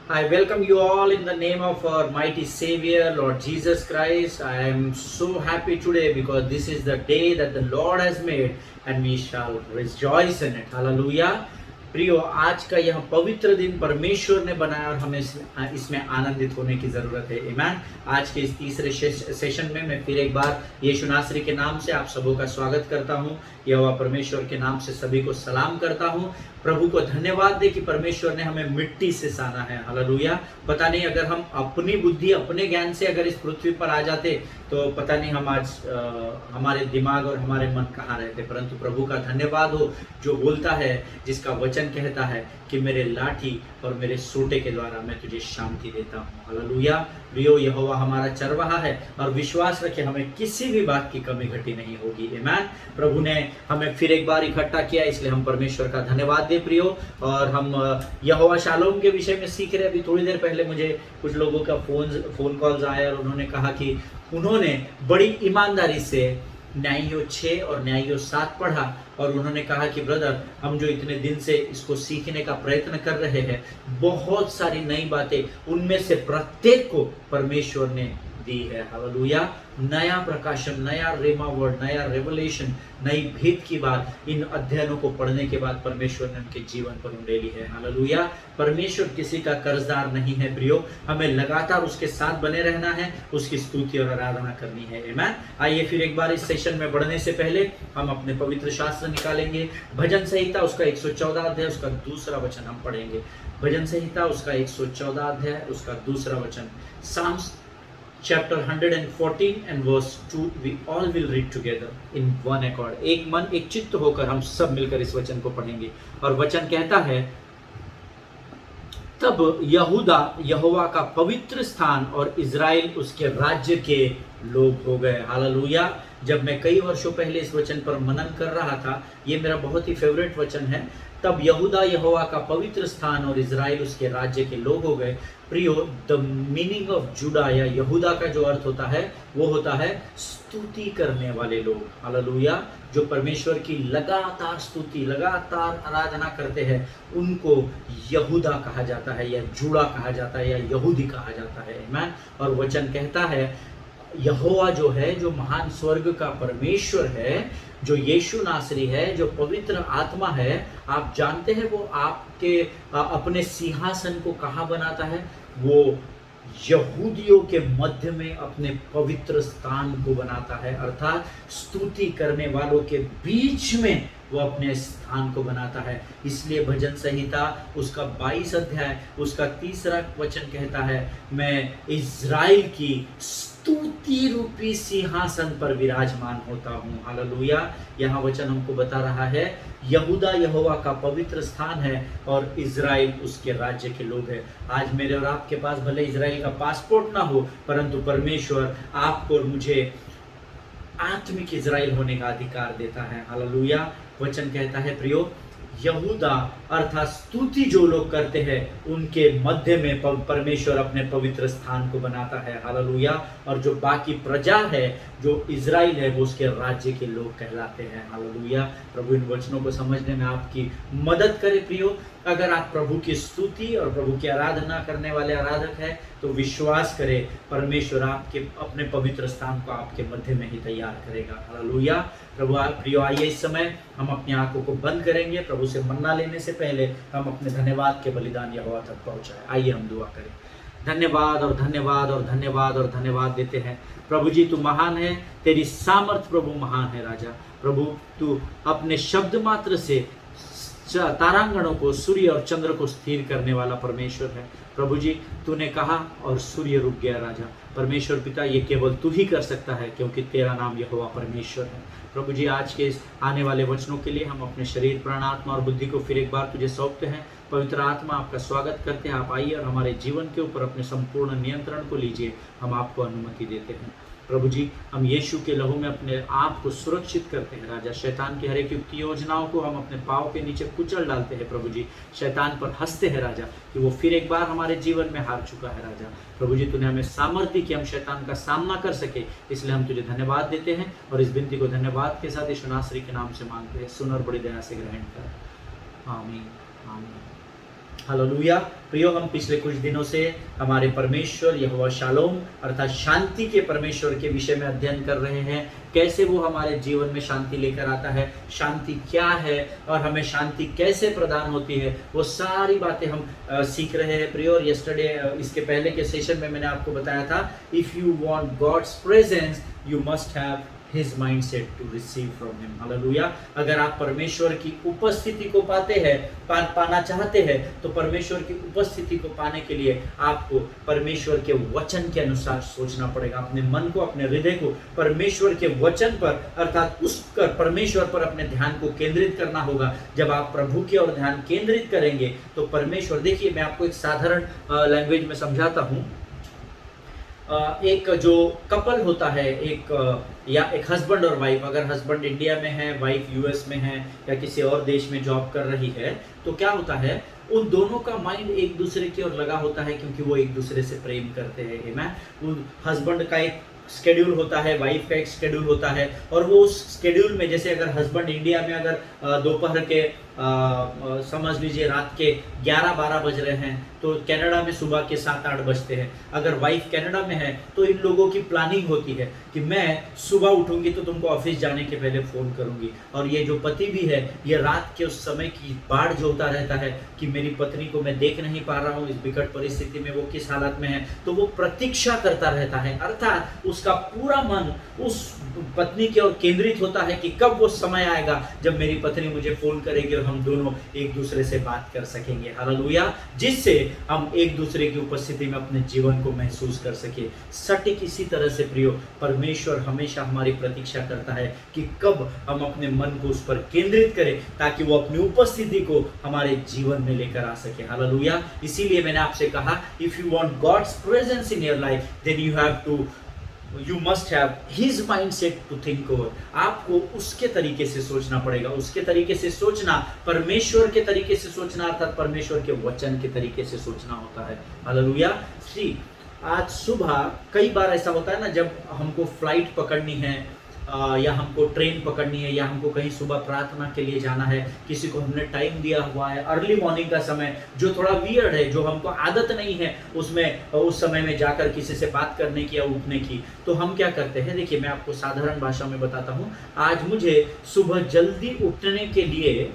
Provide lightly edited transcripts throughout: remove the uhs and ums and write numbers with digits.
I welcome you all in the name of our mighty Savior, Lord Jesus Christ. I am so happy today because this is the day that the Lord has made and we shall rejoice in it. Hallelujah. प्रियो, आज का यह पवित्र दिन परमेश्वर ने बनाया और हमें इसमें आनंदित होने की जरूरत है। आमीन। आज के इस तीसरे सेशन में मैं फिर एक बार यीशु नासरी के नाम से आप सबों का स्वागत करता हूँ। यहोवा परमेश्वर के नाम से सभी को सलाम करता हूँ। प्रभु को धन्यवाद दे कि परमेश्वर ने हमें मिट्टी से साना है। हालेलुया। पता नहीं अगर हम अपनी बुद्धि अपने ज्ञान से अगर इस पृथ्वी पर आ जाते तो पता नहीं हम आज हमारे दिमाग और हमारे मन कहाँ रहते, परंतु प्रभु का धन्यवाद हो जो बोलता है, जिसका वचन कहता है कि मेरे लाठी और मेरे सोटे के द्वारा मैं तुझे शांति देता हूँ। हालेलुया। प्रियो, यहोवा हमारा चरवाहा है और विश्वास रखे हमें किसी भी बात की कमी घटी नहीं होगी। आमीन। प्रभु ने हमें फिर एक बार इकट्ठा किया, इसलिए हम परमेश्वर का धन्यवाद दे प्रियो। और हम यहोवा शालोम के विषय में सीख रहे। अभी थोड़ी देर पहले मुझे कुछ लोगों का फोन कॉल्स आए और उन्होंने कहा कि उन्होंने बड़ी ईमानदारी से न्यायियों 6 और न्यायियों 7 पढ़ा और उन्होंने कहा कि ब्रदर, हम जो इतने दिन से इसको सीखने का प्रयत्न कर रहे हैं, बहुत सारी नई बातें, उनमें से प्रत्येक को परमेश्वर ने दी है। हालेलुया। नया प्रकाशन, नया रेमा वर्ड, नया रेवलेशन, नई भेद की बात इन अध्ययनों को पढ़ने के बाद परमेश्वर ने उनके जीवन पर उंडेली है। हालेलुया। परमेश्वर किसी का कर्जदार नहीं है प्रियो। हमें लगातार उसके साथ बने रहना है, उसकी स्तुति और आराधना करनी है। आमीन। आइए फिर एक बार इस सेशन में बढ़ने से पहले हम अपने पवित्र शास्त्र निकालेंगे। भजन संहिता उसका 114 अध्याय उसका दूसरा वचन हम पढ़ेंगे। भजन संहिता उसका 114 अध्याय उसका दूसरा वचन। Psalms chapter 114 and verse 2 we all will read together in one accord। एक मन एक चित्त होकर हम सब मिलकर इस वचन को पढ़ेंगे। और वचन कहता है, तब यहूदा यहोवा का पवित्र स्थान और इज़राइल उसके राज्य के लोग हो गए। हालेलुया। जब मैं कई वर्षों पहले इस वचन पर मनन कर रहा था, ये मेरा बहुत ही फेवरेट वचन है। तब यहूदा यहोवा का पवित्र स्थान और इज़राइल उसके राज्य के लोग हो गए। प्रियो, द मीनिंग ऑफ जुड़ा या यहूदा का जो अर्थ होता है वो होता है स्तुति करने वाले लोग। हालेलुया। जो परमेश्वर की लगातार स्तुति, लगातार आराधना करते हैं, उनको यहूदा कहा जाता है या जुड़ा कहा जाता है या यहूदी कहा जाता है। आमीन। और वचन कहता है, यहोवा जो है, जो महान स्वर्ग का परमेश्वर है, जो यीशु नासरी है, जो पवित्र आत्मा है, आप जानते हैं वो आपके अपने सिंहासन को कहाँ बनाता है? वो यहूदियों के मध्य में अपने पवित्र स्थान को बनाता है, अर्थात स्तुति करने वालों के बीच में वो अपने स्थान को बनाता है। इसलिए भजन संहिता उसका 22 अध्याय उसका तीसरा वचन कहता है, मैं इज़राइल की स्तुति रूपी सिंहासन पर विराजमान होता हूँ। हालेलुया। यहाँ वचन हमको बता रहा है, यहूदा यहोवा का पवित्र स्थान है और इज़राइल उसके राज्य के लोग हैं। आज मेरे और आपके पास भले इज़राइल का पासपोर्ट ना हो, परंतु परमेश्वर आपको और मुझे आत्मिक इज़राइल होने का अधिकार देता है। हालेलुया। वचन कहता है प्रियो, यहूदा अर्थात स्तुति जो लोग करते हैं उनके मध्य में परमेश्वर अपने पवित्र स्थान को बनाता है। हालेलुया। और जो बाकी प्रजा है, जो इज़राइल है, वो उसके राज्य के लोग कहलाते हैं। हालेलुया। प्रभु इन वचनों को समझने में आपकी मदद करे प्रियो। अगर आप प्रभु की स्तुति और प्रभु की आराधना करने वाले आराधक हैं तो विश्वास करें, परमेश्वर आपके अपने पवित्र स्थान को आपके मध्य में ही तैयार करेगा। हालेलुया। प्रभु प्रियो, आइए इस समय हम अपनी आंखों को बंद करेंगे। प्रभु से मन्ना लेने से पहले हम अपने धन्यवाद के बलिदान यहोवा तक पहुंचाएं। आइए हम दुआ करें। धन्यवाद और धन्यवाद और धन्यवाद और धन्यवाद देते हैं। प्रभु जी, तू महान है, तेरी सामर्थ प्रभु महान है। राजा प्रभु, तू अपने शब्द मात्र से तारांगणों को, सूर्य और चंद्र को स्थिर करने वाला परमेश्वर है। प्रभु जी, तूने कहा और सूर्य रुक गया। राजा परमेश्वर पिता, ये केवल तू ही कर सकता है, क्योंकि तेरा नाम यहोवा परमेश्वर है। प्रभु जी, आज के इस आने वाले वचनों के लिए हम अपने शरीर, प्राण, आत्मा और बुद्धि को फिर एक बार तुझे सौंपते हैं। पवित्र आत्मा, आपका स्वागत करते हैं। आप आइए और हमारे जीवन के ऊपर अपने संपूर्ण नियंत्रण को लीजिए। हम आपको अनुमति देते हैं। प्रभु जी, हम यीशु के लहू में अपने आप को सुरक्षित करते हैं। राजा, शैतान की हर एक युक्ति योजनाओं को हम अपने पाँव के नीचे कुचल डालते हैं। प्रभु जी, शैतान पर हंसते हैं राजा कि वो फिर एक बार हमारे जीवन में हार चुका है। राजा प्रभु जी, तूने हमें सामर्थ्य दी कि हम शैतान का सामना कर सके, इसलिए हम तुझे धन्यवाद देते हैं और इस विनती को धन्यवाद के साथ यीशु नासरी के नाम से मांगते हैं। सुन और बड़ी दया से ग्रहण कर। आमीन। आमीन। हालेलुया। प्रियो, हम पिछले कुछ दिनों से हमारे परमेश्वर यहोवा शालोम अर्थात शांति के परमेश्वर के विषय में अध्ययन कर रहे हैं। कैसे वो हमारे जीवन में शांति लेकर आता है, शांति क्या है और हमें शांति कैसे प्रदान होती है, वो सारी बातें हम सीख रहे हैं प्रियो। और यस्टरडे इसके पहले के सेशन में मैंने आपको बताया था, if you want God's presence you must have His mindset to receive from him. Hallelujah. अगर आप परमेश्वर की उपस्थिति को पाना चाहते हैं तो परमेश्वर की उपस्थिति को पाने के लिए आपको परमेश्वर के वचन के अनुसार सोचना पड़ेगा। अपने मन को, अपने हृदय को परमेश्वर के वचन पर अर्थात उस परमेश्वर पर अपने ध्यान को केंद्रित करना होगा। जब आप प्रभु की ओर ध्यान केंद्रित करेंगे तो परमेश्वर, देखिए मैं आपको एक साधारण लैंग्वेज में समझाता हूँ। एक जो कपल होता है, या एक हस्बैंड और वाइफ, अगर हस्बैंड इंडिया में है, वाइफ यूएस में है या किसी और देश में जॉब कर रही है, तो क्या होता है, उन दोनों का माइंड एक दूसरे की ओर लगा होता है क्योंकि वो एक दूसरे से प्रेम करते हैं। आमीन। हस्बैंड का एक स्केड्यूल होता है, वाइफ का एक स्केड्यूल होता है, और वो उस स्केड्यूल में, जैसे अगर हस्बैंड इंडिया में अगर दोपहर के समझ लीजिए रात के 11-12 बज रहे हैं तो कनाडा में सुबह के 7-8 बजते हैं। अगर वाइफ कनाडा में है तो इन लोगों की प्लानिंग होती है कि मैं सुबह उठूंगी तो तुमको ऑफिस जाने के पहले फ़ोन करूंगी, और ये जो पति भी है ये रात के उस समय की बाढ़ जोता रहता है कि मेरी पत्नी को मैं देख नहीं पा रहा हूँ, इस विकट परिस्थिति में वो किस हालत में है, तो वो प्रतीक्षा करता रहता है। अर्थात उसका पूरा मन उस पत्नी की ओर केंद्रित होता है कि कब वो समय आएगा जब मेरी पत्नी मुझे फ़ोन करेगी और हम दोनों एक दूसरे से बात कर सकेंगे। हालेलुया। जिससे हम एक दूसरे की उपस्थिति में अपने जीवन को महसूस कर सके। सटीक इसी तरह से प्रियो, परमेश्वर हमेशा हमारी प्रतीक्षा करता है कि कब हम अपने मन को उस पर केंद्रित करें ताकि वो अपनी उपस्थिति को हमारे जीवन में लेकर आ सके। हालेलुया। इसीलिए मैंने आपसे कहा, if you want God's presence in your life then you must have his mindset to think over. आपको उसके तरीके से सोचना पड़ेगा। उसके तरीके से सोचना, परमेश्वर के तरीके से सोचना, अर्थात परमेश्वर के वचन के तरीके से सोचना होता है। हालेलुया। आज सुबह कई बार ऐसा होता है ना, जब हमको फ्लाइट पकड़नी है या हमको ट्रेन पकड़नी है या हमको कहीं सुबह प्रार्थना के लिए जाना है, किसी को हमने टाइम दिया हुआ है, अर्ली मॉर्निंग का समय जो थोड़ा वियर्ड है, जो हमको आदत नहीं है उसमें उस समय में जाकर किसी से बात करने की या उठने की, तो हम क्या करते हैं। देखिए मैं आपको साधारण भाषा में बताता हूँ। आज मुझे सुबह जल्दी उठने के लिए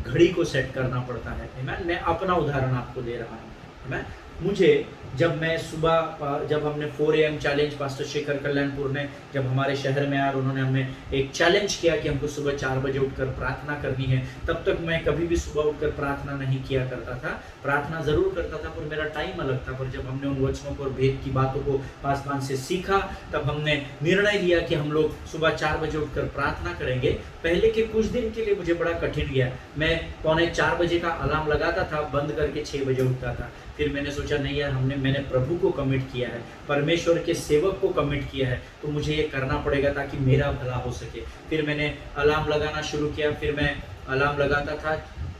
घड़ी को सेट करना पड़ता है। मैं अपना उदाहरण आपको दे रहा हूँ। मुझे जब मैं सुबह, जब हमने 4 AM challenge pastor Shekhar Kalyanpur ने जब हमारे शहर में आया और उन्होंने हमें एक चैलेंज किया कि हमको सुबह 4 बजे उठकर प्रार्थना करनी है, तब तक मैं कभी भी सुबह उठकर प्रार्थना नहीं किया करता था। प्रार्थना ज़रूर करता था पर मेरा टाइम अलग था। पर जब हमने उन वचनों को और भेद की बातों को पासवान से सीखा, तब हमने निर्णय लिया कि हम लोग सुबह 4 बजे उठकर प्रार्थना करेंगे। पहले के कुछ दिन के लिए मुझे बड़ा कठिन गया। मैं 3:45 बजे का अलार्म लगाता था, बंद करके 6 बजे उठता था। फिर मैंने सोचा नहीं यार, मैंने प्रभु को कमिट किया है, परमेश्वर के सेवक को कमिट किया है, तो मुझे ये करना पड़ेगा ताकि मेरा भला हो सके। फिर मैंने अलार्म लगाना शुरू किया। फिर मैं अलार्म लगाता था,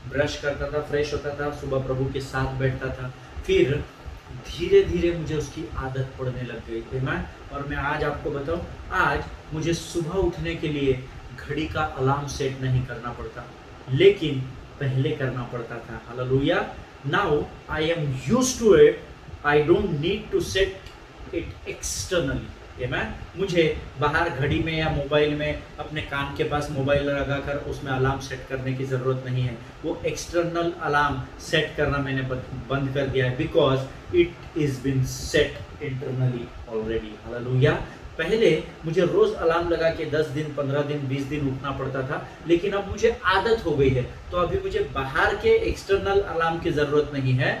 ब्रश करता था, फ्रेश होता था, सुबह प्रभु के साथ बैठता था। फिर धीरे धीरे मुझे उसकी आदत पड़ने लग गई थी। और मैं आज आपको बताऊं, आज मुझे सुबह उठने के लिए घड़ी का अलार्म सेट नहीं करना पड़ता, लेकिन पहले करना पड़ता था। Hallelujah. Now I am used to it. I don't need to set it externally. Amen. मुझे बाहर घड़ी में या मोबाइल में अपने कान के पास मोबाइल लगाकर उसमें अलार्म सेट करने की ज़रूरत नहीं है। वो एक्सटर्नल अलार्म सेट करना मैंने बंद कर दिया है, because it is been set internally already. Hallelujah. पहले मुझे रोज़ अलार्म लगा के 10 दिन, 15 दिन, 20 दिन उठना पड़ता था, लेकिन अब मुझे आदत हो गई है, तो अभी मुझे बाहर के एक्सटर्नल अलार्म की ज़रूरत नहीं है।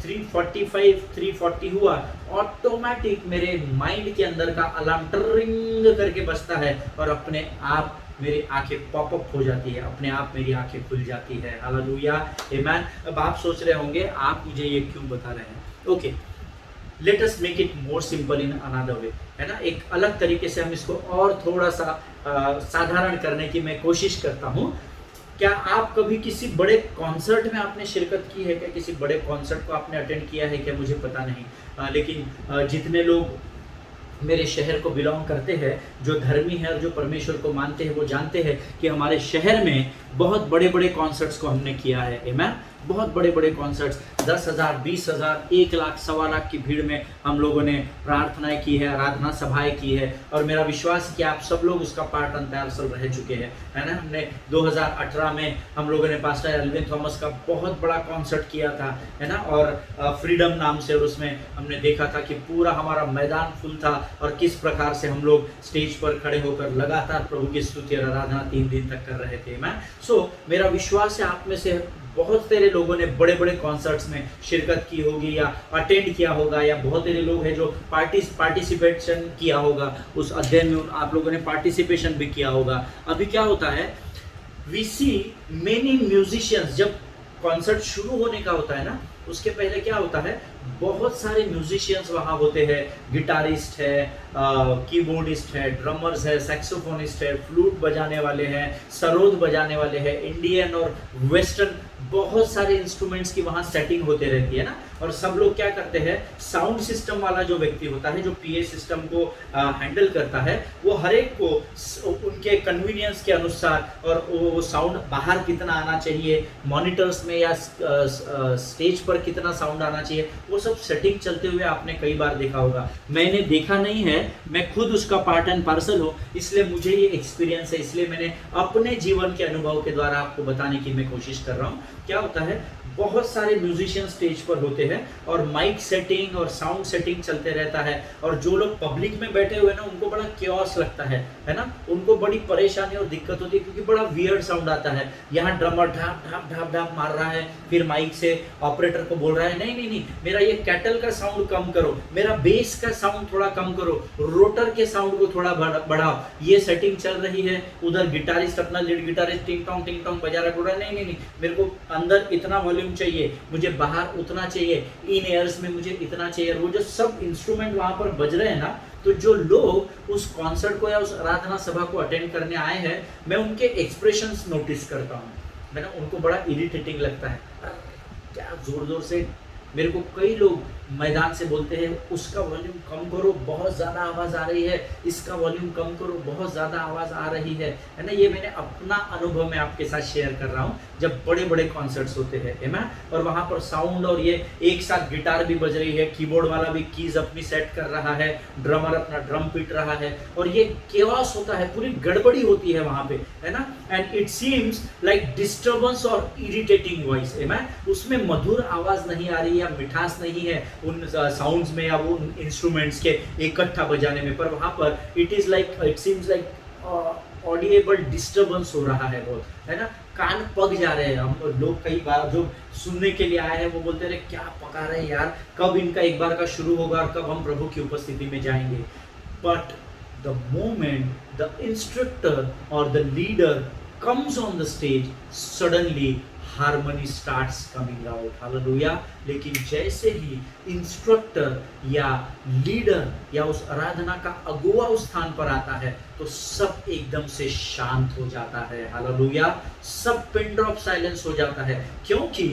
3:45, 3:40 हुआ, ऑटोमेटिक मेरे माइंड के अंदर का अलार्म टरिंग करके बजता है और अपने आप मेरी आंखें पॉपअप हो जाती है, अपने आप मेरी आंखें खुल जाती है। हालेलुया। आमीन। अब आप सोच रहे होंगे आप मुझे ये क्यों बता रहे हैं। Okay, let us make it more simple in another way, है ना। एक अलग तरीके से हम इसको और थोड़ा सा साधारण करने की मैं कोशिश करता हूँ। क्या आप कभी किसी बड़े कॉन्सर्ट में आपने शिरकत की है क्या? किसी बड़े कॉन्सर्ट को आपने अटेंड किया है क्या? मुझे पता नहीं, लेकिन जितने लोग मेरे शहर को बिलोंग करते हैं, जो धर्मी है और जो परमेश्वर को मानते हैं, वो जानते हैं कि हमारे शहर में बहुत बड़े बड़े कॉन्सर्ट्स को हमने किया है। आमीन। बहुत बड़े बड़े कॉन्सर्ट्स, 10,000, 20,000, 1 लाख, 1.25 लाख की भीड़ में हम लोगों ने प्रार्थनाएं की है, आराधना सभाएं की है, और मेरा विश्वास है कि आप सब लोग उसका पार्ट एंड पार्सल रह चुके हैं, है ना। हमने 2018 में हम लोगों ने पास्टर एल्विन थॉमस का बहुत बड़ा कॉन्सर्ट किया था, है ना, और फ्रीडम नाम से, और उसमें हमने देखा था कि पूरा हमारा मैदान फुल था, और किस प्रकार से हम लोग स्टेज पर खड़े होकर लगातार प्रभु की स्तुति और आराधना 3 दिन तक कर रहे थे। मैं मेरा विश्वास है आप में से बहुत सारे लोगों ने बड़े बड़े कॉन्सर्ट्स में शिरकत की होगी या अटेंड किया होगा, या बहुत सारे लोग हैं जो पार्टिसिपेशन किया होगा, उस अध्ययन में आप लोगों ने पार्टिसिपेशन भी किया होगा। अभी क्या होता है, वी सी मेनी म्यूजिशियंस, जब कॉन्सर्ट शुरू होने का होता है ना, उसके पहले क्या होता है, बहुत सारे म्यूजिशियंस वहाँ होते हैं, गिटारिस्ट है, कीबोर्डिस्ट है, ड्रमर्स है, सैक्सोफोनिस्ट है, फ्लूट बजाने वाले हैं, सरोद बजाने वाले हैं, इंडियन और वेस्टर्न बहुत सारे इंस्ट्रूमेंट्स की वहाँ सेटिंग होते रहती है ना। और सब लोग क्या करते हैं, साउंड सिस्टम वाला जो व्यक्ति होता है, जो पीए सिस्टम को हैंडल करता है, वो हर एक को उनके कन्वीनियंस के अनुसार, और वो साउंड बाहर कितना आना चाहिए, मॉनिटर्स में या स्टेज पर कितना साउंड आना चाहिए, वो सब सेटिंग चलते हुए आपने कई बार देखा होगा। मैंने देखा नहीं है, मैं खुद उसका पार्ट एंड पार्सल हूँ, इसलिए मुझे ये एक्सपीरियंस है, इसलिए मैंने अपने जीवन के अनुभव के द्वारा आपको बताने की मैं कोशिश कर रहा हूँ। क्या होता है, बहुत सारे म्यूजिशियन स्टेज पर होते हैं, और माइक सेटिंग और साउंड सेटिंग चलते रहता है, और जो लोग पब्लिक में बैठे हुए ना, उनको बड़ा क्योस लगता है ना, उनको बड़ी परेशानी और दिक्कत होती है, क्योंकि बड़ा वियर्ड साउंड आता है। यहाँ ड्रमर ढाप ढाप ढाप ढाप मार रहा है, फिर माइक से ऑपरेटर को बोल रहा है, नहीं नहीं नहीं, मेरा ये कैटल का साउंड कम करो, मेरा बेस का साउंड थोड़ा कम करो, रोटर के साउंड को थोड़ा बढ़ाओ, ये सेटिंग चल रही है। उधर गिटारिस्ट, अपना लीड गिटारिस्ट टिंग टोंग बजा रहा है, बोल रहा है नहीं नहीं नहीं, मेरे को अंदर इतना वॉल्यूम चाहिए, मुझे बाहर उतना चाहिए, इन एयर्स में मुझे इतना चाहिए। वो जो सब इंस्ट्रूमेंट वहां पर बज रहे हैं ना, तो जो लोग उस कॉन्सर्ट को या उस आराधना सभा को अटेंड करने आए हैं, मैं उनके एक्सप्रेशंस नोटिस करता हूँ, है ना, उनको बड़ा इरिटेटिंग लगता है, क्या जोर जोर से। मेरे को कई लोग मैदान से बोलते हैं, उसका वॉल्यूम कम करो, बहुत ज़्यादा आवाज़ आ रही है, इसका वॉल्यूम कम करो, बहुत ज़्यादा आवाज़ आ रही है ना। ये मैंने अपना अनुभव मैं आपके साथ शेयर कर रहा हूँ, जब बड़े बड़े कॉन्सर्ट्स होते हैं, है ना, और वहाँ पर साउंड, और ये एक साथ गिटार भी बज रही है, कीबोर्ड वाला भी कीज अपनी सेट कर रहा है, ड्रमर अपना ड्रम पीट रहा है, और ये केओस होता है, पूरी गड़बड़ी होती है वहाँ पे, है ना। And it seems like disturbance और इरिटेटिंग वॉइस, है ना, उसमें मधुर आवाज़ नहीं आ रही, या मिठास नहीं है उन साउंड्स में, या वो इंस्ट्रूमेंट्स के इकट्ठा बजाने में, पर वहाँ पर it is like, it seems like audible disturbance हो रहा है बहुत, है ना, कान पक जा रहे हैं। हम लोग कई बार जो सुनने के लिए आए हैं, वो बोलते रहे क्या पका रहे हैं यार, कब इनका एक बार का शुरू होगा और कब हम प्रभु की उपस्थिति में जाएंगे। But the moment the instructor और the leader comes on the stage, suddenly harmony starts coming out, hallelujah. लेकिन जैसे ही इंस्ट्रक्टर या लीडर या उस आराधना का अगुवा उस स्थान पर आता है, तो सब एकदम से शांत हो जाता है, हालेलुया। सब पिन ड्रॉप साइलेंस हो जाता है, क्योंकि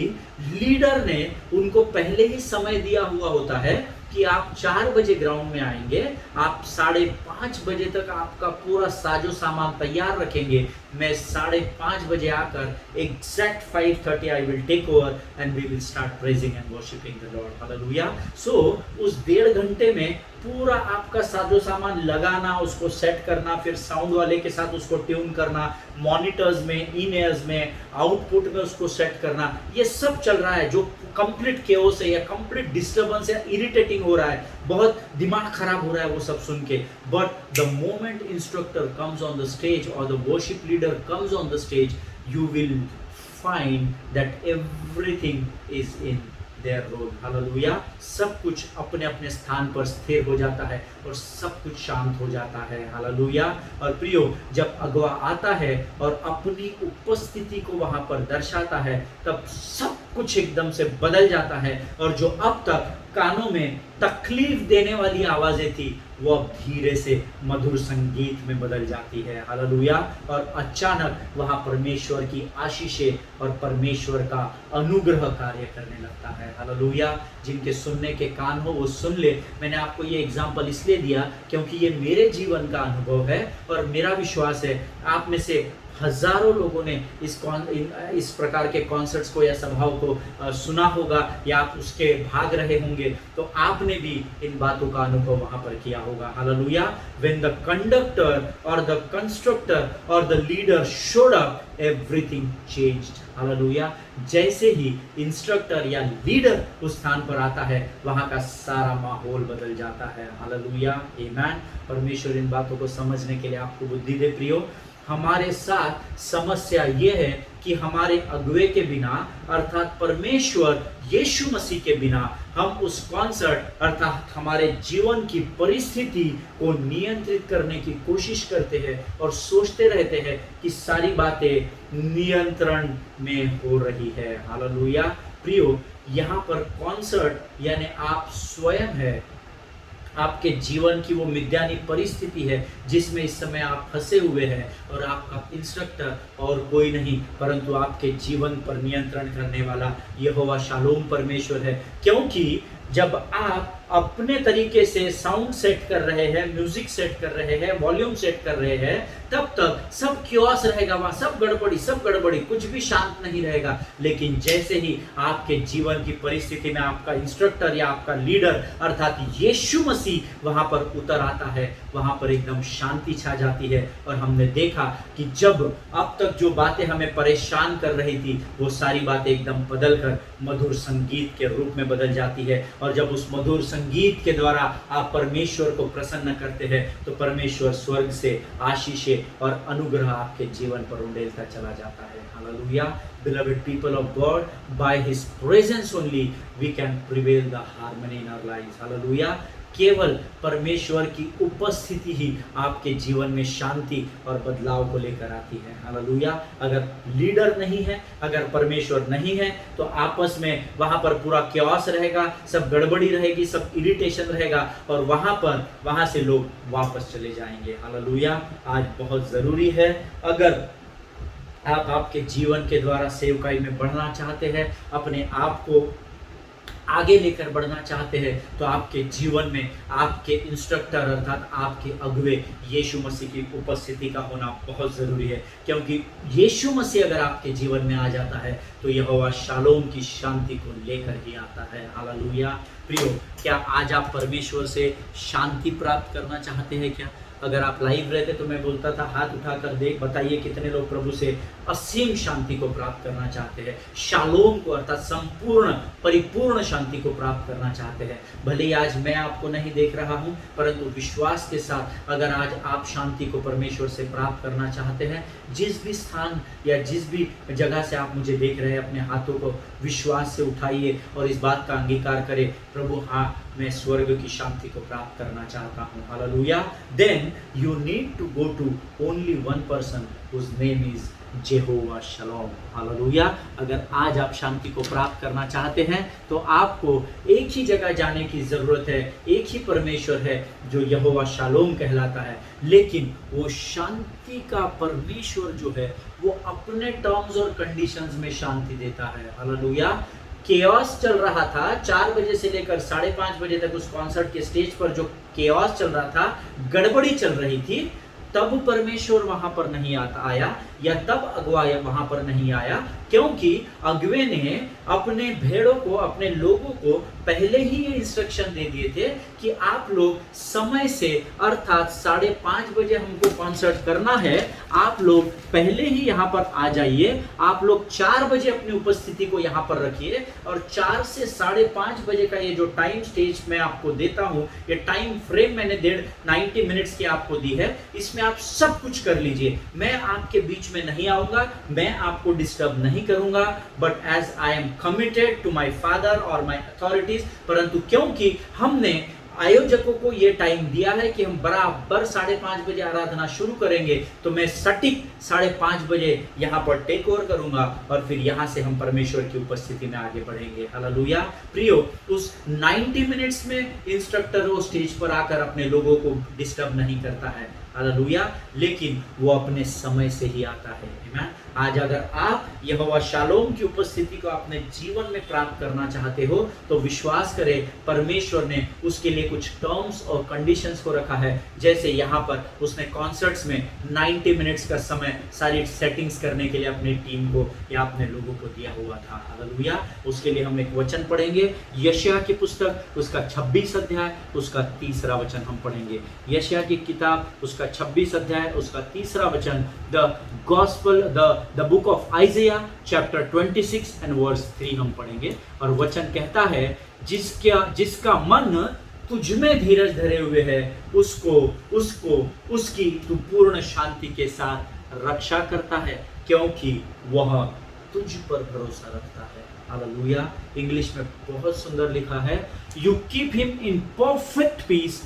लीडर ने उनको पहले ही समय दिया हुआ होता है कि आप 4 बजे ग्राउंड में आएंगे, आप 5:30 बजे तक आपका पूरा साजो सामान तैयार रखेंगे, मैं 5:30 बजे आकर exact 5:30 I will take over and we will start praising and worshipping the Lord, hallelujah. So उस 1.5 घंटे में पूरा आपका साजो सामान लगाना, उसको सेट करना, फिर साउंड वाले के साथ उसको ट्यून करना, मॉनिटर्स में, इन एयर्स में, आउटपुट में उसको सेट करना, ये सब चल रहा है, जो कंप्लीट केओस है या कंप्लीट डिस्टर्बेंस या इरिटेटिंग हो रहा है, बहुत दिमाग खराब हो रहा है वो सब सुन के। But the moment instructor comes on the stage और the worship leader comes on the stage, you will find that everything is in their role, hallelujah. सब कुछ अपने अपने स्थान पर स्थिर हो जाता है और सब कुछ शांत हो जाता है, हालेलुया। और प्रियो, जब अगुआ आता है और अपनी उपस्थिति को वहां पर दर्शाता है, तब सब कुछ एकदम से बदल जाता है, और जो अब तक कानों में तकलीफ देने वाली आवाजें थी, वो अब धीरे से मधुर संगीत में बदल जाती है, हालेलुया। और अचानक वहां परमेश्वर की आशीषें और परमेश्वर का अनुग्रह कार्य करने लगता है, हालेलुया। जिनके सुनने के कान हो वो सुन ले। मैंने आपको ये एग्जाम्पल इसलिए दिया क्योंकि ये मेरे जीवन का अनुभव है, और मेरा विश्वास है आप में से हजारों लोगों ने इस प्रकार के कॉन्सर्ट्स को या सभाओं को सुना होगा या आप उसके भाग रहे होंगे, तो आपने भी इन बातों का अनुभव वहां पर किया होगा। हालेलुया। व्हेन द कंडक्टर और द कंस्ट्रक्टर और the leader showed up, everything changed. Hallelujah. जैसे ही इंस्ट्रक्टर या लीडर उस स्थान पर आता है, वहां का सारा माहौल बदल जाता है। हालेलुया, आमीन। परमेश्वर इन बातों को समझने के लिए आपको बुद्धि दे प्रियो। हमारे साथ समस्या ये है कि हमारे अगुवे के बिना अर्थात परमेश्वर यीशु मसीह के बिना हम उस कॉन्सर्ट अर्थात हमारे जीवन की परिस्थिति को नियंत्रित करने की कोशिश करते हैं और सोचते रहते हैं कि सारी बातें नियंत्रण में हो रही है। हालेलुया। प्रियो, यहाँ पर कॉन्सर्ट यानी आप स्वयं है, आपके जीवन की वो मिथ्यानी परिस्थिति है जिसमें इस समय आप फंसे हुए हैं और आपका इंस्ट्रक्टर और कोई नहीं परंतु आपके जीवन पर नियंत्रण करने वाला यहोवा शालोम परमेश्वर है। क्योंकि जब आप अपने तरीके से साउंड सेट कर रहे हैं, म्यूजिक सेट कर रहे हैं, वॉल्यूम सेट कर रहे हैं, तब तक सब क्योस रहेगा, वहां सब गड़बड़ी, कुछ भी शांत नहीं रहेगा। लेकिन जैसे ही आपके जीवन की परिस्थिति में आपका इंस्ट्रक्टर या आपका लीडर अर्थात यीशु मसीह वहां पर उतर आता है, वहां पर एकदम शांति छा जाती है। और हमने देखा कि जब अब तक जो बातें हमें परेशान कर रही थी वो सारी बातें एकदम बदल कर मधुर संगीत के रूप में बदल जाती है। और जब उस मधुर संगीत के द्वारा आप परमेश्वर को प्रसन्न करते हैं तो परमेश्वर स्वर्ग से आशीषें और अनुग्रह आपके जीवन पर उंडेलता चला जाता है। Hallelujah. Beloved people of God, by His presence only we can prevail the harmony in our lives. Hallelujah. केवल परमेश्वर की उपस्थिति ही आपके जीवन में शांति और बदलाव को लेकर आती है। हालेलुया। अगर लीडर नहीं है, अगर परमेश्वर नहीं है तो आपस में वहां पर पूरा क्योस रहेगा, सब गड़बड़ी रहेगी, सब इरिटेशन रहेगा और वहां से लोग वापस चले जाएंगे। हालेलुया। आज बहुत जरूरी है, अगर आप आपके जीवन के द्वारा सेवकाई में बढ़ना चाहते हैं, अपने आप को आगे लेकर बढ़ना चाहते हैं, तो आपके जीवन में आपके इंस्ट्रक्टर अर्थात आपके अगुवे यीशु मसीह की उपस्थिति का होना बहुत ज़रूरी है। क्योंकि यीशु मसीह अगर आपके जीवन में आ जाता है तो यहोवा शालोम की शांति को लेकर ही आता है। हालेलुया। प्रियो, क्या आज आप परमेश्वर से शांति प्राप्त करना चाहते हैं क्या? अगर आप लाइव रहते तो मैं बोलता था हाथ उठाकर देख, बताइए कितने लोग प्रभु से असीम शांति को प्राप्त करना चाहते हैं, शालोम को अर्थात संपूर्ण परिपूर्ण शांति को प्राप्त करना चाहते हैं। भले ही आज मैं आपको नहीं देख रहा हूं, परंतु विश्वास के साथ अगर आज आप शांति को परमेश्वर से प्राप्त करना चाहते हैं, जिस भी स्थान या जिस भी जगह से आप मुझे देख रहे हैं, अपने हाथों को विश्वास से उठाइए और इस बात का अंगीकार करें, प्रभु हाँ मैं स्वर्ग की शांति को प्राप्त करना चाहता हूँ। Hallelujah. Then you need to go to only one person whose name is Jehovah Shalom. Hallelujah. अगर आज आप शांति को प्राप्त करना चाहते हैं तो आपको एक ही जगह जाने की जरूरत है, एक ही परमेश्वर है जो यहोवा शालोम कहलाता है। लेकिन वो शांति का परमेश्वर जो है वो अपने टर्म्स और कंडीशंस में शांति देता है। हालेलुया। केओस चल रहा था 4 बजे से लेकर 5:30 बजे तक उस कॉन्सर्ट के स्टेज पर जो केओस चल रहा था, गड़बड़ी चल रही थी, तब परमेश्वर वहां पर नहीं आया या तब अगुआ वहां पर नहीं आया, क्योंकि अगुवे ने अपने भेड़ों को, अपने लोगों को पहले ही ये इंस्ट्रक्शन दे दिए थे कि आप लोग समय से अर्थात 5:30 बजे हमको कॉन्सर्ट करना है, आप लोग पहले ही यहाँ पर आ जाइए, आप लोग 4 बजे अपनी उपस्थिति को यहाँ पर रखिए और 4 से 5:30 बजे का ये जो टाइम स्टेज मैं आपको देता हूँ, ये टाइम फ्रेम मैंने 90 मिनट्स की आपको दी है, इसमें आप सब कुछ कर लीजिए। मैं आपके बीच में नहीं आऊंगा, मैं आपको डिस्टर्ब नहीं करूंगा, but as I am committed to my father और माय अथॉरिटीज, परंतु क्योंकि हमने आयोजकों को ये टाइम दिया है कि हम बराबर 5:30 बजे आराधना शुरू करेंगे, तो मैं सटीक 5:30 बजे यहाँ पर टेक ओवर करूंगा और फिर यहाँ से हम परमेश्वर की उपस्थिति में आगे बढ़ेंगे। हालेलुया। प्रियो, उस 90 मिनट्स में इंस्ट्रक्टर वो स्टेज पर आकर अपने लोगों को डिस्टर्ब नहीं करता है। हालेलुया। लेकिन वो अपने समय से ही आता है। आज अगर आप यहोवा शालोम की उपस्थिति को अपने जीवन में प्राप्त करना चाहते हो तो विश्वास करें, परमेश्वर ने उसके लिए कुछ टर्म्स और कंडीशंस को रखा है। जैसे यहाँ पर उसने कॉन्सर्ट्स में 90 मिनट्स का समय सारी सेटिंग्स करने के लिए अपनी टीम को या अपने लोगों को दिया हुआ था। हालेलुया। उसके लिए हम एक वचन पढ़ेंगे, यशायाह की पुस्तक उसका 26 अध्याय उसका 3रा वचन हम पढ़ेंगे। यशायाह की किताब उसका 26 अध्याय उसका 3रा वचन, the book of Isaiah chapter 26 and verse 3 हम पढ़ेंगे। और वचन कहता है, जिसका मन तुझ में धीरज धरे हुए है उसकी तू पूर्ण शांति के साथ रक्षा करता है, क्योंकि वह तुझ पर भरोसा रखता है। हालेलुया। इंग्लिश में बहुत सुंदर लिखा है, you keep him in perfect peace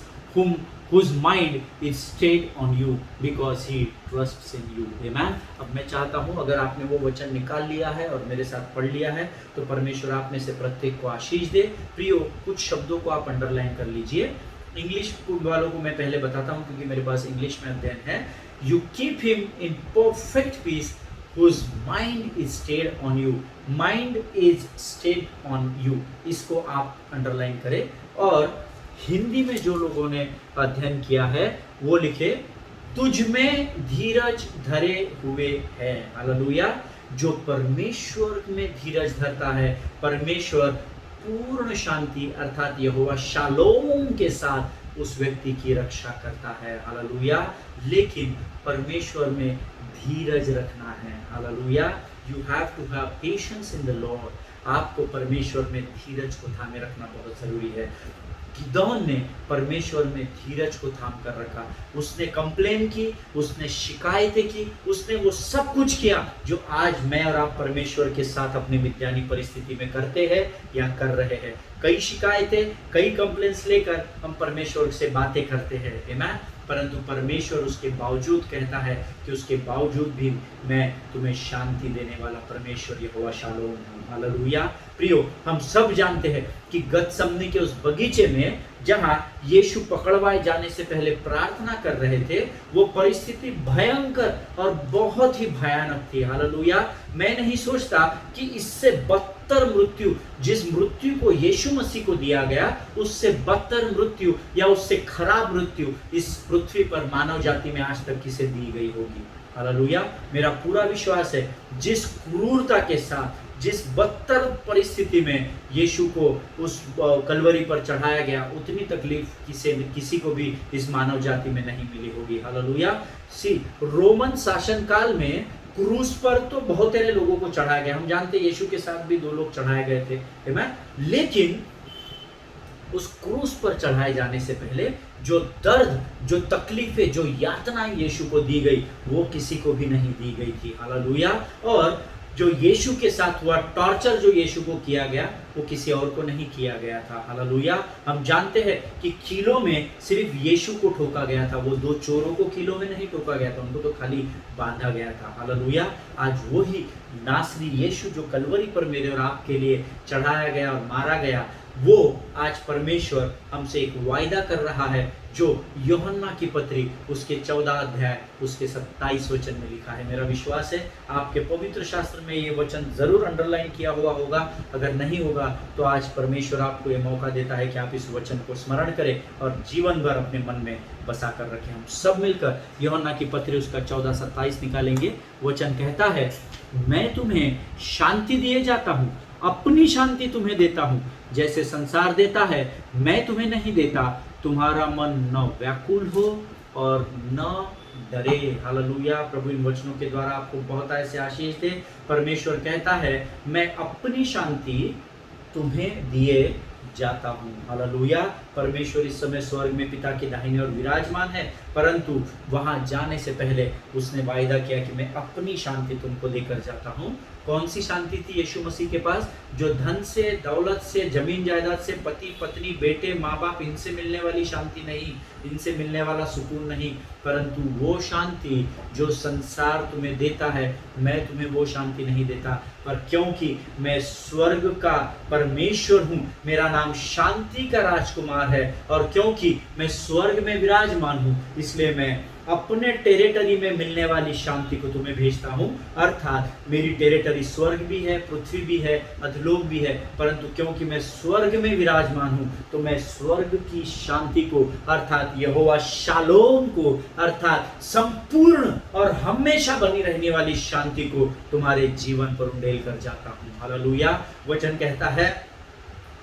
whose mind is stayed on you because he trusts in you. Amen. अब मैं चाहता हूँ अगर आपने वो वचन निकाल लिया है और मेरे साथ पढ़ लिया है तो परमेश्वर आप में से प्रत्येक को आशीष दे। प्रियो, कुछ शब्दों को आप अंडरलाइन कर लीजिए। इंग्लिश वालों को मैं पहले बताता हूँ क्योंकि मेरे पास इंग्लिश में अध्ययन है। You keep him in perfect peace whose mind is stayed on you. Mind is stayed on you. इसको आप अंडरलाइन करें। और हिंदी में जो लोगों ने अध्ययन किया है वो लिखे, तुझ में धीरज धरे हुए है। हालेलुया। जो परमेश्वर में धीरज धरता है, परमेश्वर पूर्ण शांति अर्थात यहोवा शालोम के साथ उस व्यक्ति की रक्षा करता है। हालेलुया। लेकिन परमेश्वर में धीरज रखना है। Hallelujah. You have to have patience in the Lord. आपको परमेश्वर में धीरज को थामे रखना बहुत जरूरी है। गिदोन ने परमेश्वर में धीरज को थाम कर रखा। उसने कंप्लेन की, उसने शिकायतें की, उसने वो सब कुछ किया जो आज मैं और आप परमेश्वर के साथ अपनी विद्यानी परिस्थिति में करते हैं या कर रहे हैं। कई शिकायतें, कई कंप्लेंट्स लेकर हम परमेश्वर से बातें करते हैं, आमीन। परंतु परमेश्वर उसके बावजूद कहता है कि उसके बावजूद भी मैं तुम्हें शांति देने वाला परमेश्वर यहोवा शालोम हूँ। हालेलुया। प्रियो, हम सब जानते हैं कि गतसमनी के उस बगीचे में जहाँ यीशु पकड़वाए जाने से पहले प्रार्थना कर रहे थे, वो परिस्थिति भयंकर और बहुत ही भयानक थी। हालेलुया। मैं नहीं सोचता कि इससे बदतर मृत्यु, जिस मृत्यु को यीशु मसीह को दिया गया, उससे बदतर मृत्यु या उससे खराब मृत्यु इस पृथ्वी पर मानव जाति में आज तक किसे दी गई होगी। हालेलुया। मेरा पूरा विश्वास है जिस क्रूरता के साथ, जिस बदतर परिस्थिति में यीशु को उस कलवरी पर चढ़ाया गया, उतनी तकलीफ किसी को भी इस मानव जाति में नहीं मिली होगी। हालेलुया। रोमन शासन काल में क्रूस पर तो बहुत सारे लोगों को चढ़ाया गया। हम जानते हैं यीशु के साथ भी 2 लोग चढ़ाए गए थे, आमीन। लेकिन उस क्रूस पर चढ़ाए जाने से पहले जो दर्द, जो तकलीफें, जो यातनाएं यीशु को दी गई, वो किसी को भी नहीं दी गई थी। हालेलुया। और जो यीशु के साथ हुआ टॉर्चर, जो यीशु को किया गया, वो किसी और को नहीं किया गया था। हालेलुया। हम जानते हैं कि कीलों में सिर्फ यीशु को ठोका गया था, वो 2 चोरों को कीलों में नहीं ठोका गया था, उनको तो खाली बांधा गया था। हालेलुया। आज वही नासरी यीशु जो कलवरी पर मेरे और आपके लिए चढ़ाया गया और मारा गया, वो आज परमेश्वर हमसे एक वायदा कर रहा है जो यूहन्ना की पत्री उसके 14 अध्याय उसके 27 वचन में लिखा है। मेरा विश्वास है आपके पवित्र शास्त्र में ये वचन जरूर अंडरलाइन किया हुआ होगा। अगर नहीं होगा तो आज परमेश्वर आपको ये मौका देता है कि आप इस वचन को स्मरण करें और जीवन भर अपने मन में बसा कर रखें। हम सब मिलकर यूहन्ना की पत्री उसका 14:27 निकालेंगे। वचन कहता है, मैं तुम्हें शांति दिए जाता हूँ, अपनी शांति तुम्हें देता हूँ। जैसे संसार देता है मैं तुम्हें नहीं देता। तुम्हारा मन न व्याकुल हो और न डरे। हालेलुया। प्रभु इन वचनों के द्वारा आपको बहुत ऐसे आशीष दे। परमेश्वर कहता है, मैं अपनी शांति तुम्हें दिए जाता हूँ। हालेलुया। परमेश्वर इस समय स्वर्ग में पिता की दाहिने ओर विराजमान है, परंतु वहां जाने से पहले उसने वायदा किया कि मैं अपनी शांति तुमको देकर जाता हूँ। कौन सी शांति थी यीशु मसीह के पास? जो धन से, दौलत से, जमीन जायदाद से, पति पत्नी, बेटे, माँ बाप, इनसे मिलने वाली शांति नहीं, इनसे मिलने वाला सुकून नहीं, परंतु वो शांति जो संसार तुम्हें देता है, मैं तुम्हें वो शांति नहीं देता। पर क्योंकि मैं स्वर्ग का परमेश्वर हूँ, मेरा नाम शांति का राजकुमार है, और क्योंकि मैं स्वर्ग में विराजमान हूँ, इसलिए मैं अपने टेरिटरी में मिलने वाली शांति को तुम्हें भेजता हूँ। अर्थात मेरी टेरिटरी स्वर्ग भी है, पृथ्वी भी है, अधलोक भी है, परंतु क्योंकि मैं स्वर्ग में विराजमान हूँ तो मैं स्वर्ग की शांति को अर्थात यहोवा शालोम को अर्थात संपूर्ण और हमेशा बनी रहने वाली शांति को तुम्हारे जीवन पर उंडेल कर जाता हूँ। हालेलुया। वचन कहता है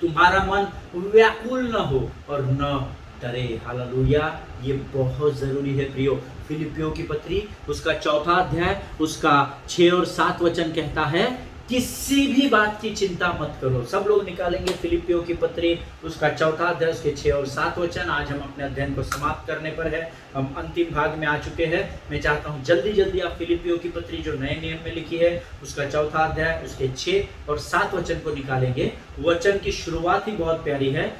तुम्हारा मन व्याकुल न हो और न डरे। हालेलुया। ये बहुत जरूरी है प्रियो। फिलिपियों की पत्री उसका 4 अध्याय उसका 6 और 7 वचन कहता है किसी भी बात की चिंता मत करो। सब लोग निकालेंगे फिलिपियों की पत्री उसका 4 अध्याय उसके 6 और 7 वचन। आज हम अपने अध्ययन को समाप्त करने पर है, हम अंतिम भाग में आ चुके हैं। मैं चाहता हूं जल्दी जल्दी आप फिलिपियों की पत्री जो नए नियम में लिखी है उसका 4 अध्याय उसके 6 और 7 वचन को निकालेंगे। वचन की शुरुआत ही बहुत प्यारी है।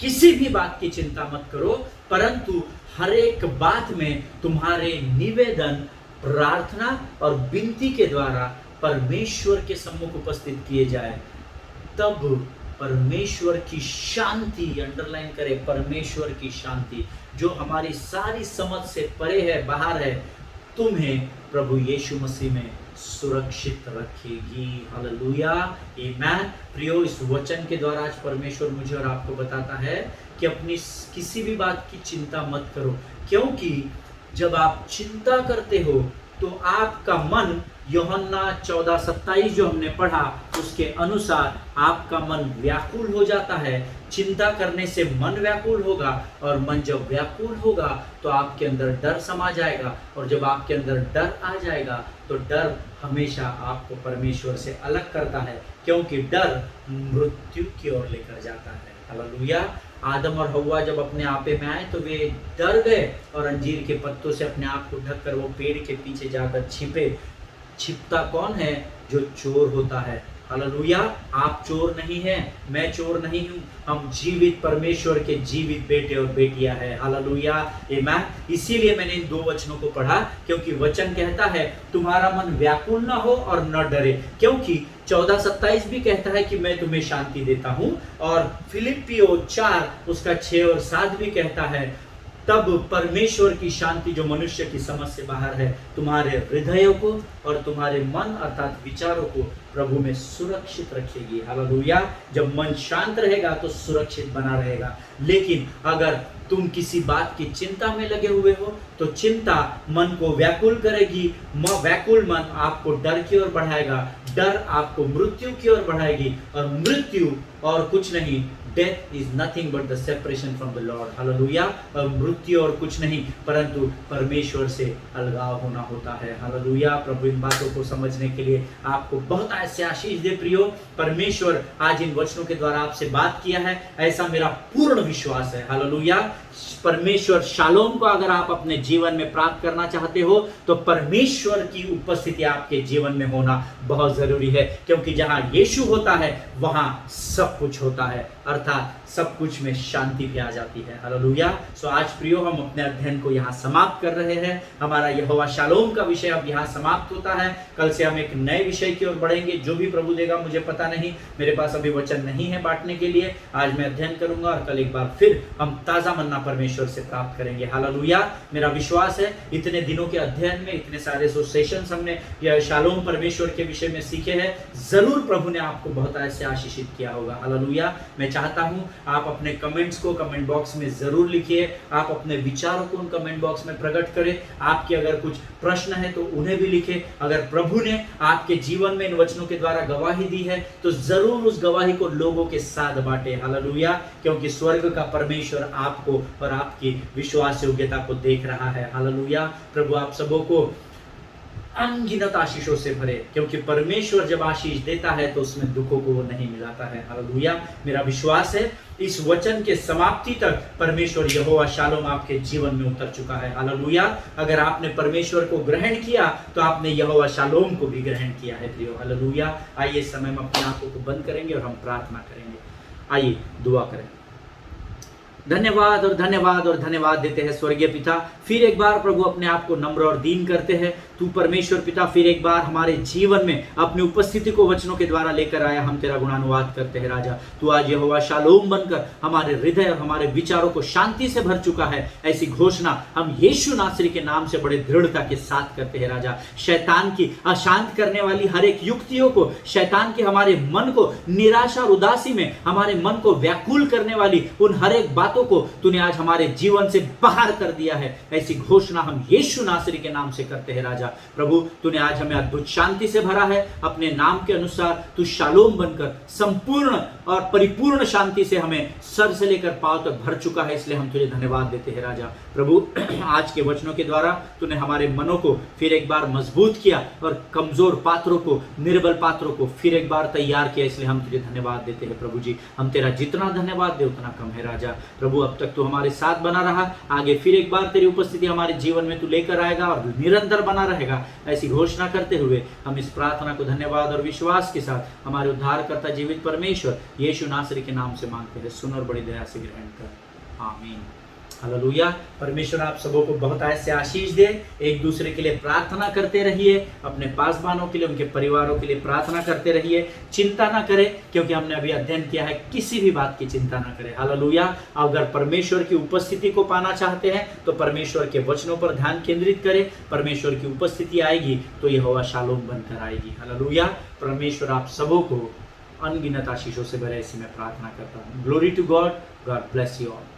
किसी भी बात की चिंता मत करो, परंतु हर एक बात में तुम्हारे निवेदन, प्रार्थना और विनती के द्वारा परमेश्वर के सम्मुख उपस्थित किए जाए, तब परमेश्वर की शांति, अंडरलाइन करें, परमेश्वर की शांति जो हमारी सारी समझ से परे है, बाहर है, तुम्हें प्रभु यीशु मसीह में सुरक्षित रखेगी। हालेलुया, आमीन। प्रियो, इस वचन के द्वारा आज परमेश्वर मुझे और आपको बताता है कि अपनी किसी भी बात की चिंता मत करो, क्योंकि जब आप चिंता करते हो तो आपका मन, यूहन्ना 14:27 जो हमने पढ़ा उसके अनुसार आपका मन व्याकुल हो जाता है। चिंता करने से मन व्याकुल होगा और मन जब व्याकुल होगा तो आपके अंदर डर समा जाएगा, और जब आपके अंदर डर आ जाएगा तो डर हमेशा आपको परमेश्वर से अलग करता है, क्योंकि डर मृत्यु की ओर लेकर जाता है। हालेलुया। आदम और हव्वा जब अपने आपे में आए तो वे डर गए और अंजीर के पत्तों से अपने आप को ढककर वो पेड़ के पीछे जाकर छिपे। छिपता कौन है? जो चोर होता है। हालेलुया। आप चोर नहीं हैं, मैं चोर नहीं हूं, हम जीवित परमेश्वर के जीवित बेटे और बेटियां हैं। हालेलुया, आमीन। इसीलिए मैंने इन 2 वचनों को पढ़ा, क्योंकि वचन कहता है तुम्हारा मन व्याकुल ना हो और न डरे, क्योंकि 14:27 भी कहता है कि मैं तुम्हें शांति देता हूं, और फिलिपियों 4 उसका 6 और 7 भी कहता है तब परमेश्वर की शांति जो मनुष्य की समझ से बाहर है तुम्हारे हृदयों को और तुम्हारे मन अर्थात विचारों को प्रभु में सुरक्षित रखेगी। हालेलुया। जब मन शांत रहेगा तो सुरक्षित बना रहेगा, लेकिन अगर तुम किसी बात की चिंता में लगे हुए हो तो चिंता मन को व्याकुल करेगी। व्याकुल मन आपको डर की ओर बढ़ाएगा, डर आपको मृत्यु की ओर बढ़ाएगी, और मृत्यु और कुछ नहीं, death is nothing but the separation from the Lord. Hallelujah. और मृत्यु और कुछ नहीं परंतु परमेश्वर से अलगाव होना होता है। हालेलुया। प्रभु इन बातों को समझने के लिए आपको बहुत ऐसे आशीष दे प्रियो। परमेश्वर आज इन वचनों के द्वारा आपसे बात किया है, ऐसा मेरा पूर्ण विश्वास है। हालेलुया। परमेश्वर शालोम को अगर आप अपने जीवन में प्राप्त करना चाहते हो तो परमेश्वर की उपस्थिति आपके जीवन में होना बहुत जरूरी है, क्योंकि जहां यीशु होता है वहां सब कुछ होता है, अर्थात सब कुछ में शांति भी आ जाती है। हालेलुया। सो आज प्रियो हम अपने अध्ययन को यहाँ समाप्त कर रहे हैं। हमारा यहोवा शालोम का विषय अब यहाँ समाप्त होता है। कल से हम एक नए विषय की ओर बढ़ेंगे, जो भी प्रभु देगा मुझे पता नहीं, मेरे पास अभी वचन नहीं है बांटने के लिए। आज मैं अध्ययन करूंगा और कल एक बार फिर हम ताजा मन्ना परमेश्वर से प्राप्त करेंगे। हालेलुया। मेरा विश्वास है इतने दिनों के अध्ययन में, इतने सारे सेशंस हमने यह शालोम परमेश्वर के विषय में सीखे हैं, जरूर प्रभु ने आपको बहुत ऐसे आशीषित किया होगा। हालेलुया। मैं चाहता हूं आप अपने कमेंट्स को कमेंट बॉक्स में जरूर लिखिए, आप अपने विचारों को उन कमेंट बॉक्स में प्रकट करें। आपके अगर कुछ प्रश्न है तो उन्हें भी लिखें। अगर प्रभु ने आपके जीवन में इन वचनों के द्वारा गवाही दी है तो जरूर उस गवाही को लोगों के साथ बांटे। हालेलुया। क्योंकि स्वर्ग का परमेश्वर आपको और आपकी विश्वास योग्यता को देख रहा है। हालेलुया। प्रभु आप सबों को अनगिनत आशीषों से भरे, क्योंकि परमेश्वर जब आशीष देता है तो उसमें दुखों को वो नहीं मिलाता है। हालेलुया। मेरा विश्वास है इस वचन के समाप्ति तक परमेश्वर यहोवा शालोम आपके जीवन में उतर चुका है। हालेलुया। अगर आपने परमेश्वर को ग्रहण किया तो आपने यहोवा शालोम को भी ग्रहण किया है प्रियो। हालेलुया। आइए समय में अपनी आंखों को बंद करेंगे और हम प्रार्थना करेंगे। आइए दुआ करें। धन्यवाद और धन्यवाद और धन्यवाद देते हैं स्वर्गीय पिता। फिर एक बार प्रभु अपने आप को नम्र और दीन करते हैं। तू परमेश्वर पिता फिर एक बार हमारे जीवन में अपनी उपस्थिति को वचनों के द्वारा लेकर आया। हम तेरा गुणानुवाद करते हैं राजा। तू आज यहोवा शालोम बनकर हमारे हृदय और हमारे विचारों को शांति से भर चुका है, ऐसी घोषणा हम यीशु नासरी के नाम से बड़े दृढ़ता के साथ करते हैं राजा। शैतान की अशांत करने वाली हर एक युक्तियों को, शैतान के हमारे मन को निराशा और उदासी में हमारे मन को व्याकुल करने वाली उन हर एक बातों को तूने आज हमारे जीवन से बाहर कर दिया है, ऐसी घोषणा हम यीशु नासरी के नाम से करते हैं राजा। प्रभु तूने आज हमें अद्भुत शांति से भरा है। अपने नाम के अनुसार तू शालोम बनकर संपूर्ण और परिपूर्ण शांति से हमें सर से लेकर पांव तक भर चुका है, इसलिए हम तुझे धन्यवाद देते हैं राजा। प्रभु आज के वचनों के द्वारा तूने हमारे मनों को फिर एक बार मजबूत किया और कमजोर पात्रों को, निर्बल पात्रों को फिर एक बार तैयार किया, इसलिए हम तुझे धन्यवाद देते हैं प्रभु जी। हम तेरा जितना धन्यवाद दे उतना कम है राजा। प्रभु अब तक तू हमारे साथ बना रहा, आगे फिर एक बार तेरी उपस्थिति हमारे जीवन में तू लेकर आएगा और निरंतर बना रहेगा, ऐसी घोषणा करते हुए हम इस प्रार्थना को धन्यवाद और विश्वास के साथ हमारे उद्धारकर्ता जीवित परमेश्वर यीशु नासरी के नाम से मांगते हैं। सुन और बड़ी दया से ग्रहण कर, आमीन। हालेलुया। परमेश्वर आप सबों को बहुत ऐसे आशीष दे। एक दूसरे के लिए प्रार्थना करते रहिए, अपने पासवानों के लिए, उनके परिवारों के लिए प्रार्थना करते रहिए। चिंता ना करें, क्योंकि हमने अभी अध्ययन किया है, किसी भी बात की चिंता ना करें। हालेलुया। अगर परमेश्वर की उपस्थिति को पाना चाहते हैं तो परमेश्वर के वचनों पर ध्यान केंद्रित करें। परमेश्वर की उपस्थिति आएगी तो यहोवा शालोम बनकर आएगी। हालेलुया। परमेश्वर आप सबों को अनगिनत आशीषों से भरे, ऐसी मैं प्रार्थना करता हूँ। Glory to God. God bless you all.